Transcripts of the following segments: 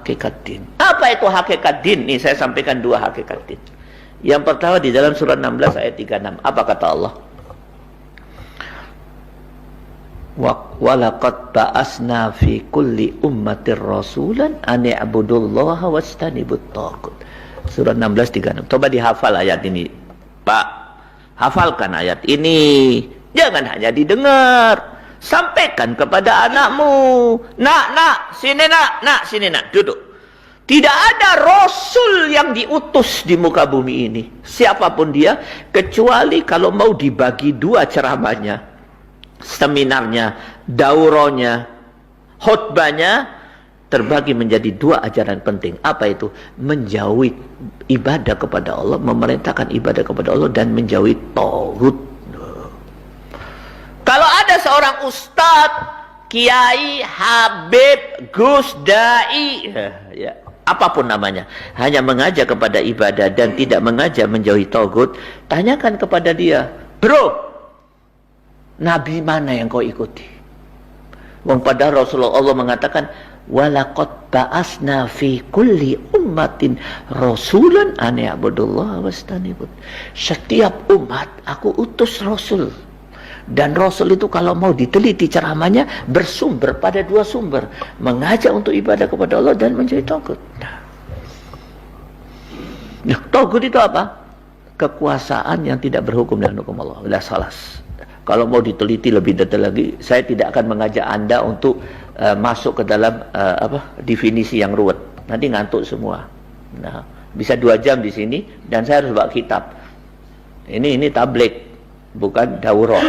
hakikat din. Apa itu hakikat din? Nih saya sampaikan dua hakikat din. Yang pertama di dalam surat 16 ayat 36. Apa kata Allah? Walaqad ba'asna fi kulli ummatir rasulan an i'budullaha wajtanibut taghut. Surat 16 36. Coba dihafal ayat ini, Pak. Hafalkan ayat ini. Jangan hanya didengar. Sampaikan kepada anakmu. Nak, sini nak, sini nak, duduk. Tidak ada rasul yang diutus di muka bumi ini, siapapun dia, kecuali kalau mau dibagi dua ceramahnya, seminarnya, daurahnya, khutbahnya, terbagi menjadi dua ajaran penting. Apa itu? Menjauhi ibadah kepada Allah, memerintahkan ibadah kepada Allah, dan menjauhi taghut. Kalau ada seorang ustadz, kiai, habib, gus, dai, ya, apapun namanya, hanya mengajak kepada ibadah dan tidak mengajak menjauhi taghut, tanyakan kepada dia, bro, nabi mana yang kau ikuti? Wong padahal Rasulullah Allah mengatakan, walaqad ba'asna fi kulli ummatin rasulan an ya'budullaha wastanibut. Setiap umat aku utus rasul. Dan rasul itu kalau mau diteliti ceramahnya bersumber pada dua sumber, mengajak untuk ibadah kepada Allah dan menjauhi taghut. Nah, taghut itu apa? Kekuasaan yang tidak berhukum dengan hukum Allah. Udah salah. Kalau mau diteliti lebih detail lagi, saya tidak akan mengajak Anda untuk masuk ke dalam definisi yang ruwet. Nanti ngantuk semua. Nah, bisa 2 jam di sini dan saya harus bawa kitab. Ini tabligh, bukan daurah.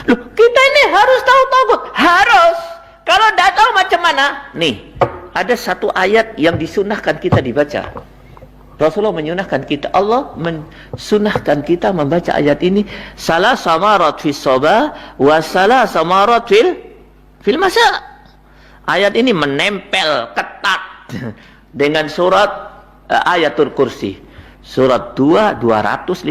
Loh, kita ini harus tahu taghut. Harus. Kalau tidak tahu macam mana? Nih, ada satu ayat yang disunahkan kita dibaca. Rasulullah menyunahkan kita, Allah mensunahkan kita membaca ayat ini. Salah samarat fis sabah wa salah samarat fil masa. Ayat ini menempel ketat dengan surat ayatul kursi. Surat 2 256.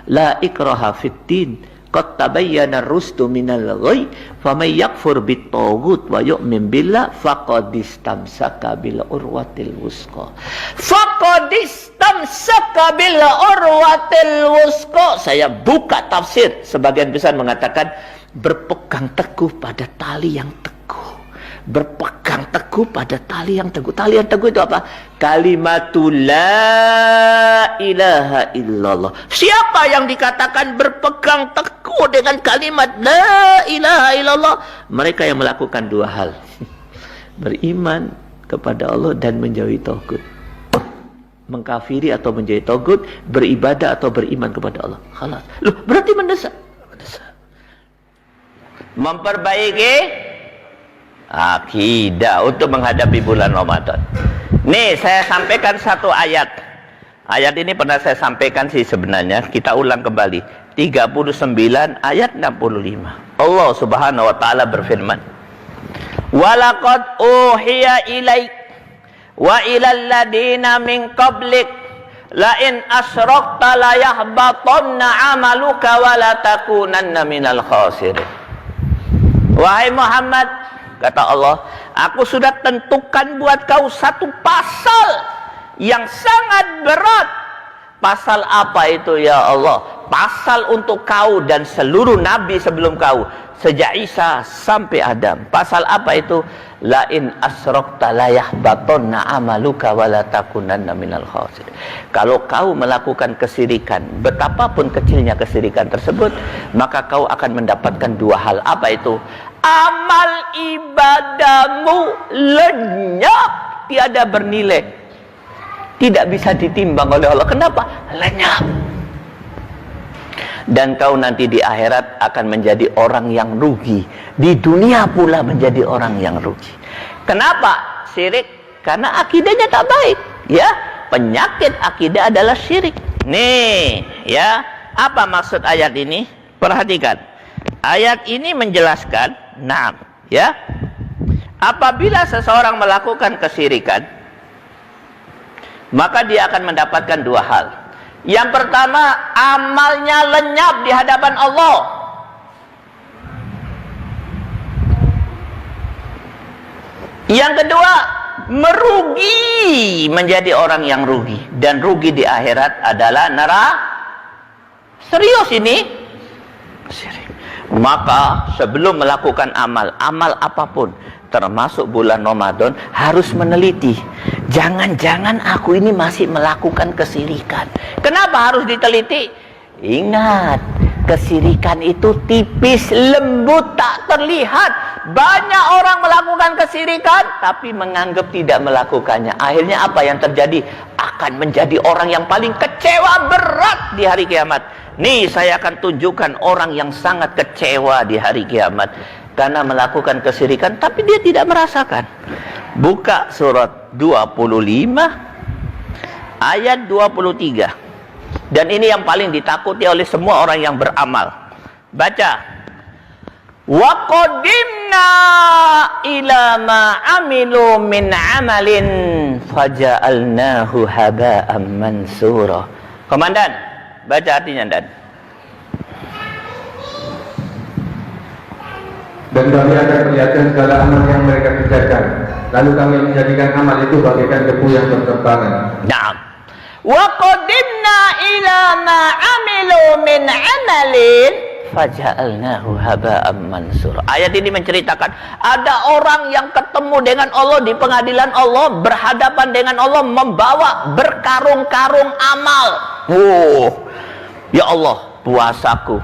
La ikraha fid din qad tabayyana ar-rusdu minal ghayy faman yakfur bit-taghut wa yu'min billah faqad istamsaka bil urwatil wusqa. Faqad istamsaka bil urwatil wusqa. Saya buka tafsir, sebagian besar mengatakan berpegang teguh pada tali yang teguh. Berpegang teguh pada tali yang teguh. Tali yang teguh itu apa? Kalimatul la ilaha illallah. Siapa yang dikatakan berpegang teguh dengan kalimat la ilaha illallah? Mereka yang melakukan dua hal. Beriman kepada Allah dan menjauhi taghut. Mengkafiri atau menjauhi taghut, beribadah atau beriman kepada Allah. Khalas. Loh, berarti mendesak. Memperbaiki akidah untuk menghadapi bulan Ramadan. Nih, saya sampaikan satu ayat. Ayat ini pernah saya sampaikan sih sebenarnya. Kita ulang kembali. 39 ayat 65. Allah Subhanahu wa taala berfirman, "Walaqad uhiya ilaik wa ilal ladina min qablik la in asyrakta la yahbatanna 'amaluka wa la takunanna minal khasirin." Wahai Muhammad, kata Allah, aku sudah tentukan buat kau satu pasal yang sangat berat. Pasal apa itu ya Allah? Pasal untuk kau dan seluruh nabi sebelum kau, sejak Isa sampai Adam. Pasal apa itu? La in asyrakta la yahbatanna amaluka wa la takunanna minal khasirin. Kalau kau melakukan kesirikan, betapapun kecilnya kesirikan tersebut, maka kau akan mendapatkan dua hal. Apa itu? Amal ibadahmu lenyap, tiada bernilai, tidak bisa ditimbang oleh Allah. Kenapa? Lenyap. Dan kau nanti di akhirat akan menjadi orang yang rugi, di dunia pula menjadi orang yang rugi. Kenapa? Syirik. Karena akidahnya tak baik, ya. Penyakit akidah adalah syirik. Nih, ya. Apa maksud ayat ini? Perhatikan. Ayat ini menjelaskan, nah, ya, apabila seseorang melakukan kesyirikan, maka dia akan mendapatkan dua hal. Yang pertama, amalnya lenyap di hadapan Allah. Yang kedua, merugi, menjadi orang yang rugi. Dan rugi di akhirat adalah neraka. Serius ini? Serius. Maka sebelum melakukan amal apapun, termasuk bulan Ramadan, harus meneliti. Jangan-jangan aku ini masih melakukan kesirikan. Kenapa harus diteliti? Ingat, kesirikan itu tipis, lembut, tak terlihat. Banyak orang melakukan kesirikan tapi menganggap tidak melakukannya. Akhirnya apa yang terjadi? Akan menjadi orang yang paling kecewa berat di hari kiamat. Nih, saya akan tunjukkan orang yang sangat kecewa di hari kiamat karena melakukan kesirikan tapi dia tidak merasakan. Buka surat 25 ayat 23. Dan ini yang paling ditakuti oleh semua orang yang beramal. Baca. Wa qadimna ila ma amilu min amalin faja'alnahu haba'an mansura. Komandan, baca artinya, Dan. Dan kami akan perlihatkan segala amal yang mereka kerjakan. Lalu kami menjadikan amal itu bagaikan debu yang berterbangan. Naam. Wa qadimna ila ma amilu min amalin faja'alnahu haba'an mansura. Ayat ini menceritakan ada orang yang ketemu dengan Allah di pengadilan Allah, berhadapan dengan Allah, membawa berkarung-karung amal. Oh, ya Allah, puasaku,